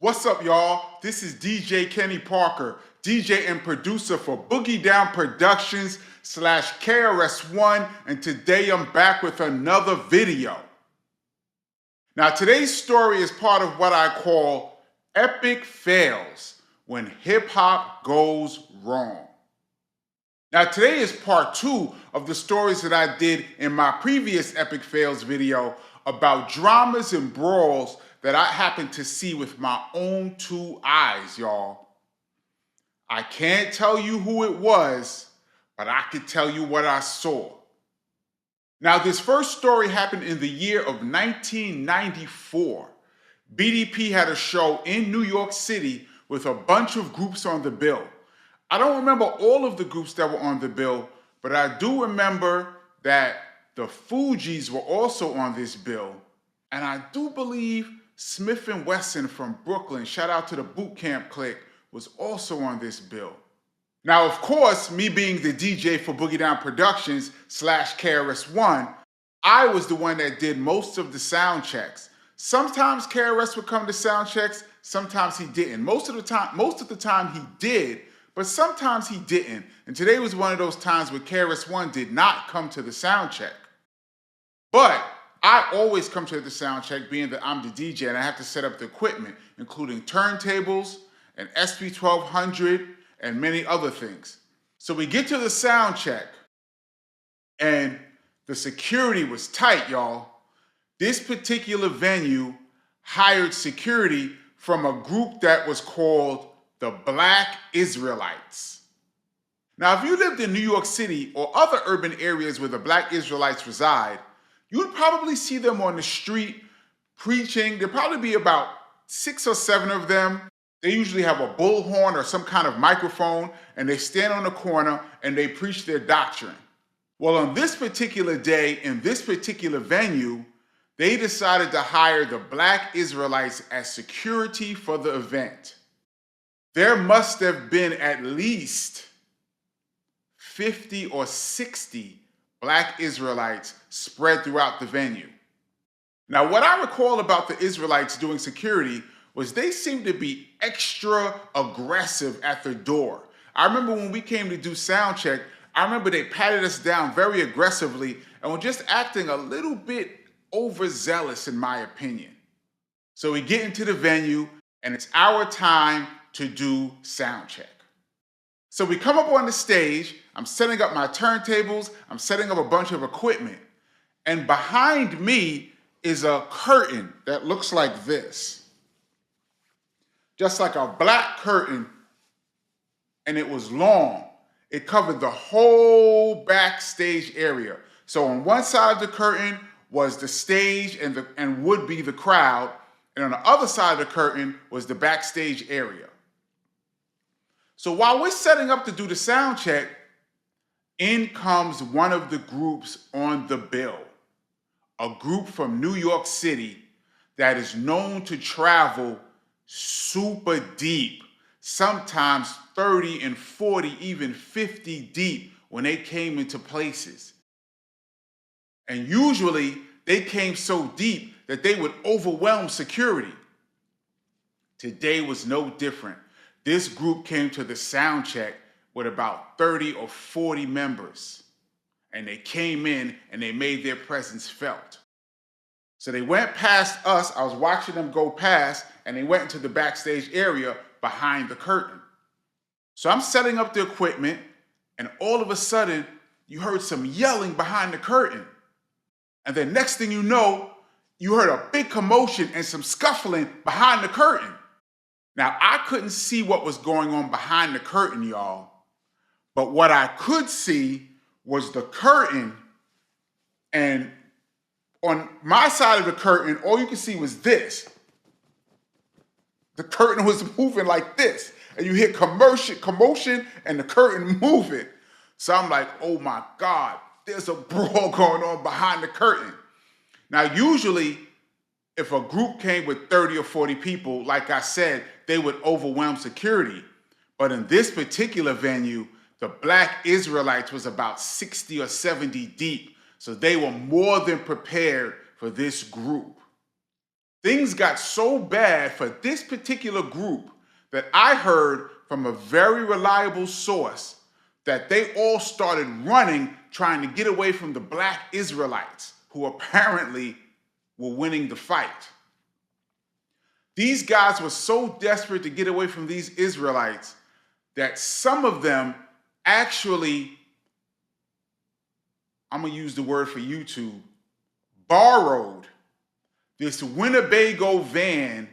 What's up, y'all? This is DJ Kenny Parker, DJ and producer for Boogie Down Productions / KRS-One, and today I'm back with another video. Now, today's story is part of what I call epic fails when hip-hop goes wrong. Now, today is part 2 of the stories that I did in my previous epic fails video about dramas and brawls that I happened to see with my own 2 eyes, y'all. I can't tell you who it was, but I can tell you what I saw. Now, this first story happened in the year of 1994. BDP had a show in New York City with a bunch of groups on the bill. I don't remember all of the groups that were on the bill, but I do remember that the Fugees were also on this bill, and I do believe Smith & Wesson from Brooklyn, shout out to the Boot Camp Clique, was also on this bill. Now, of course, me being the DJ for Boogie Down Productions / KRS-One, I was the one that did most of the sound checks. Sometimes KRS would come to sound checks, sometimes he didn't. Most of the time he did, but sometimes he didn't. And today was one of those times where KRS-One did not come to the sound check. But I always come to the sound check, being that I'm the DJ and I have to set up the equipment, including turntables, an SP1200, and many other things. So we get to the sound check, and the security was tight, y'all. This particular venue hired security from a group that was called the Black Israelites. Now, if you lived in New York City or other urban areas where the Black Israelites reside, you'd probably see them on the street preaching. There'd probably be about 6 or 7 of them. They usually have a bullhorn or some kind of microphone, and they stand on the corner and they preach their doctrine. Well, on this particular day, in this particular venue, they decided to hire the Black Israelites as security for the event. There must have been at least 50 or 60 Black Israelites spread throughout the venue. Now, what I recall about the Israelites doing security was they seemed to be extra aggressive at the door. I remember when we came to do sound check, I remember they patted us down very aggressively and were just acting a little bit overzealous, in my opinion. So we get into the venue and it's our time to do sound check. So we come up on the stage, I'm setting up my turntables, I'm setting up a bunch of equipment, and behind me is a curtain that looks like this. Just like a black curtain, and it was long. It covered the whole backstage area. So on one side of the curtain was the stage and would be the crowd, and on the other side of the curtain was the backstage area. So while we're setting up to do the sound check, in comes one of the groups on the bill, a group from New York City that is known to travel super deep, sometimes 30 and 40, even 50 deep when they came into places. And usually they came so deep that they would overwhelm security. Today was no different. This group came to the sound check with about 30 or 40 members. And they came in and they made their presence felt. So they went past us, I was watching them go past, and they went into the backstage area behind the curtain. So I'm setting up the equipment, and all of a sudden, you heard some yelling behind the curtain. And then next thing you know, you heard a big commotion and some scuffling behind the curtain. Now, I couldn't see what was going on behind the curtain, y'all. But what I could see was the curtain, and on my side of the curtain, all you could see was this. The curtain was moving like this, and you hear commotion and the curtain moving. So I'm like, oh my God, there's a brawl going on behind the curtain. Now, usually, if a group came with 30 or 40 people, like I said, they would overwhelm security. But in this particular venue, the Black Israelites was about 60 or 70 deep. So they were more than prepared for this group. Things got so bad for this particular group that I heard from a very reliable source that they all started running, trying to get away from the black Israelites who apparently were winning the fight. These guys were so desperate to get away from these Israelites that some of them actually, I'm gonna use the word for YouTube, borrowed this Winnebago van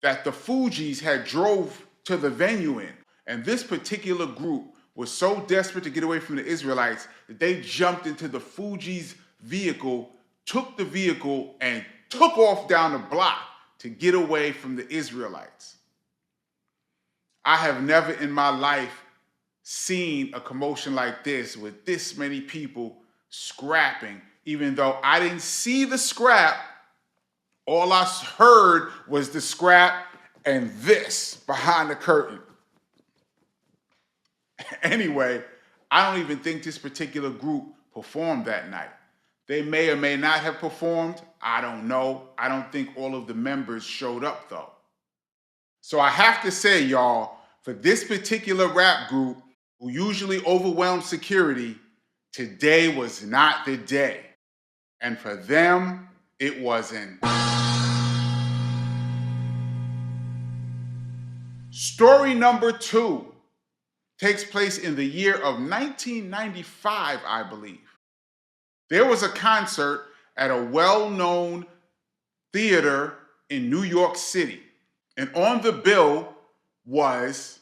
that the Fugees had drove to the venue in. And this particular group was so desperate to get away from the Israelites that they jumped into the Fugees' vehicle, took the vehicle, and took off down the block to get away from the Israelites. I have never in my life seen a commotion like this with this many people scrapping, even though I didn't see the scrap. All I heard was the scrap and this behind the curtain. Anyway, I don't even think this particular group performed that night. They may or may not have performed. I don't know. I don't think all of the members showed up though. So I have to say, y'all, for this particular rap group who usually overwhelms security, today was not the day. And for them, it wasn't. Story number 2 takes place in the year of 1995, I believe. There was a concert at a well-known theater in New York City. And on the bill was,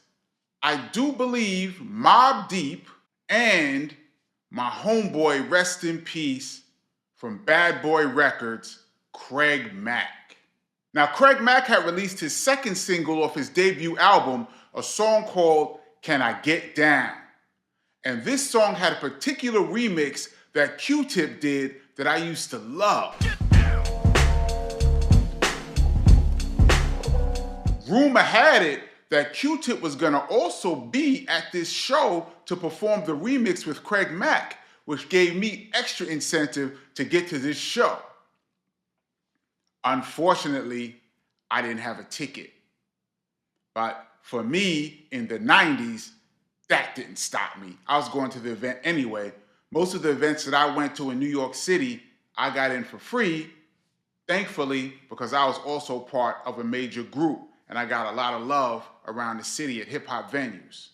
I do believe, Mobb Deep and my homeboy, rest in peace, from Bad Boy Records, Craig Mack. Now, Craig Mack had released his second single off his debut album, a song called Can I Get Down? And this song had a particular remix that Q-Tip did that I used to love. Rumor had it that Q-Tip was gonna also be at this show to perform the remix with Craig Mack, which gave me extra incentive to get to this show. Unfortunately, I didn't have a ticket. But for me, in the 90s, that didn't stop me. I was going to the event anyway. Most of the events that I went to in New York City, I got in for free, thankfully, because I was also part of a major group and I got a lot of love around the city at hip hop venues.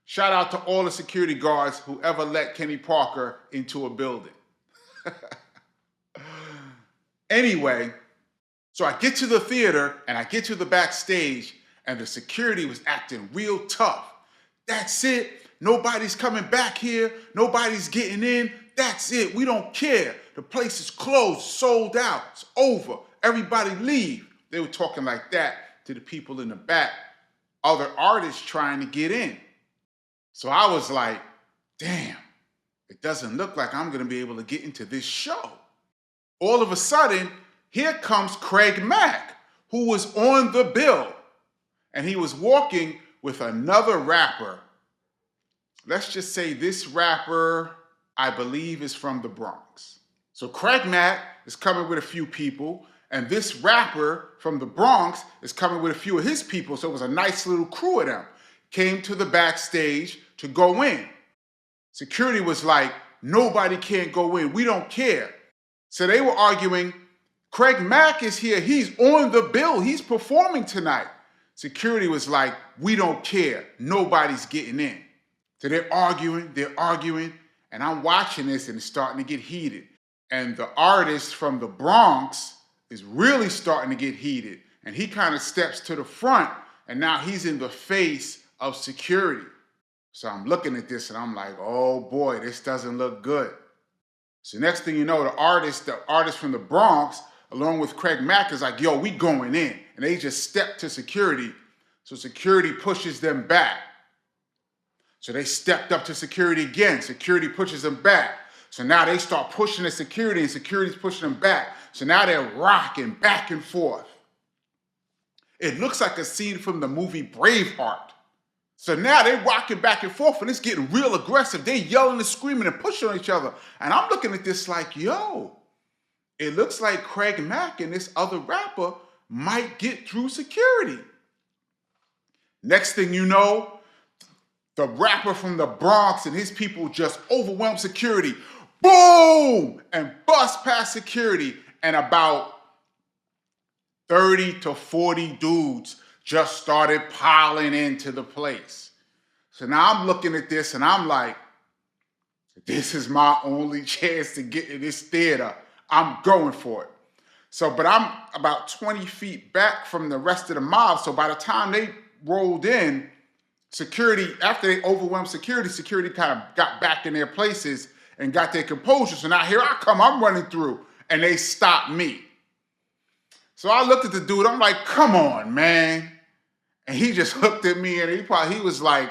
Shout out to all the security guards who ever let Kenny Parker into a building. Anyway, so I get to the theater and I get to the backstage and the security was acting real tough. That's it. Nobody's coming back here. Nobody's getting in. That's it. We don't care. The place is closed, sold out. It's over. Everybody leave. They were talking like that to the people in the back, other artists trying to get in. So I was like, damn, it doesn't look like I'm going to be able to get into this show. All of a sudden, here comes Craig Mack, who was on the bill. And he was walking with another rapper. Let's just say this rapper, I believe, is from the Bronx. So Craig Mack is coming with a few people, and this rapper from the Bronx is coming with a few of his people, so it was a nice little crew of them. Came to the backstage to go in. Security was like, nobody can't go in, we don't care. So they were arguing, Craig Mack is here, he's on the bill, he's performing tonight. Security was like, we don't care, nobody's getting in. So they're arguing, and I'm watching this and it's starting to get heated. And the artist from the Bronx is really starting to get heated. And he kind of steps to the front and now he's in the face of security. So I'm looking at this and I'm like, oh boy, this doesn't look good. So next thing you know, the artist from the Bronx, along with Craig Mack, is like, yo, we going in. And they just step to security. So security pushes them back. So they stepped up to security again. Security pushes them back. So now they start pushing the security and security's pushing them back. So now they're rocking back and forth. It looks like a scene from the movie Braveheart. So now they're rocking back and forth and it's getting real aggressive. They're yelling and screaming and pushing on each other. And I'm looking at this like, yo, it looks like Craig Mack and this other rapper might get through security. Next thing you know, the rapper from the Bronx and his people just overwhelmed security. Boom! And bust past security. And about 30 to 40 dudes just started piling into the place. So now I'm looking at this and I'm like, this is my only chance to get in this theater. I'm going for it. So, but I'm about 20 feet back from the rest of the mob. So by the time they rolled in, security, after they overwhelmed security, security kind of got back in their places and got their composure. So now here I come, I'm running through, and they stopped me. So I looked at the dude, I'm like, come on, man. And he just looked at me and he was like,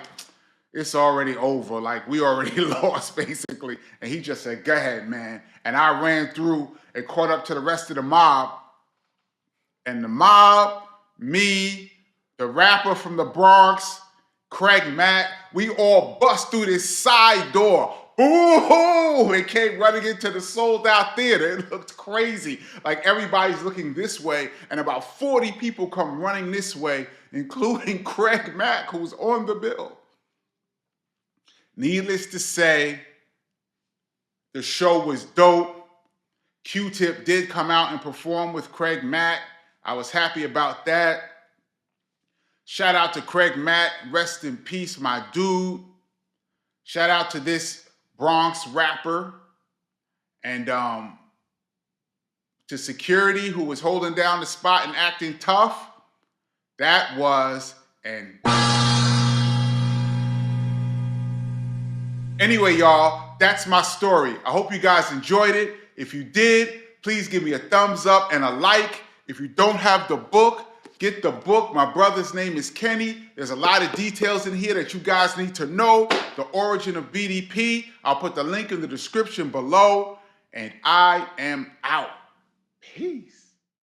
it's already over. Like, we already lost, basically. And he just said, go ahead, man. And I ran through and caught up to the rest of the mob. And the mob, me, the rapper from the Bronx, Craig Mack, we all bust through this side door. Ooh, they came running into the sold out theater. It looked crazy. Like everybody's looking this way and about 40 people come running this way, including Craig Mack, who's on the bill. Needless to say, the show was dope. Q-Tip did come out and perform with Craig Mack. I was happy about that. Shout out to Craig Mack. Rest in peace, my dude. Shout out to this Bronx rapper. And to security who was holding down the spot and acting tough. That was an... Anyway, y'all, that's my story. I hope you guys enjoyed it. If you did, please give me a thumbs up and a like. If you don't have the book, get the book. My brother's name is Kenny. There's a lot of details in here that you guys need to know. The origin of BDP. I'll put the link in the description below. And I am out. Peace.